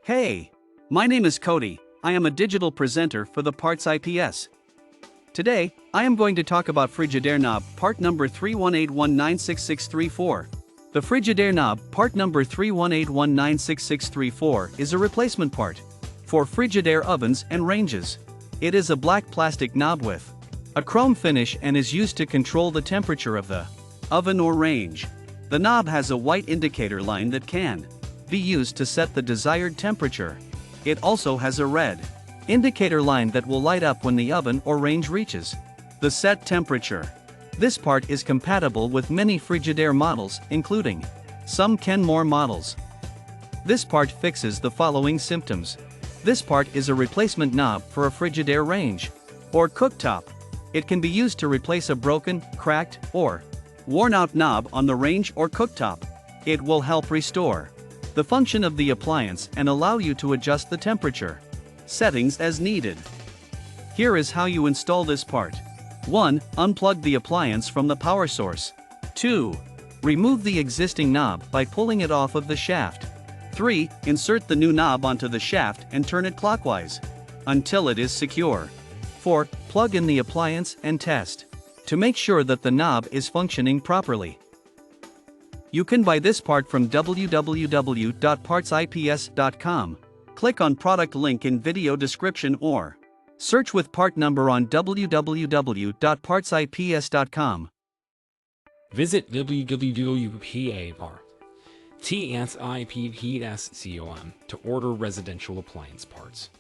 Hey! My name is Cody. I am a digital presenter for the PartsIPS. Today, I am going to talk about Frigidaire knob part number 318196634. The Frigidaire knob part number 318196634 is a replacement part for Frigidaire ovens and ranges. It is a black plastic knob with a chrome finish and is used to control the temperature of the oven or range. The knob has a white indicator line that can be used to set the desired temperature. It also has a red indicator line that will light up when the oven or range reaches the set temperature. This part is compatible with many Frigidaire models, including some Kenmore models. This part fixes the following symptoms. This part is a replacement knob for a Frigidaire range or cooktop. It can be used to replace a broken, cracked, or worn-out knob on the range or cooktop. It will help restore the function of the appliance and allow you to adjust the temperature settings as needed. Here is how you install this part. 1. Unplug the appliance from the power source. 2. Remove the existing knob by pulling it off of the shaft. 3. Insert the new knob onto the shaft and turn it clockwise until it is secure. 4. Plug in the appliance and test to make sure that the knob is functioning properly. You can buy this part from www.partsips.com. Click on product link in video description or search with part number on www.partsips.com. Visit www.partsips.com to order residential appliance parts.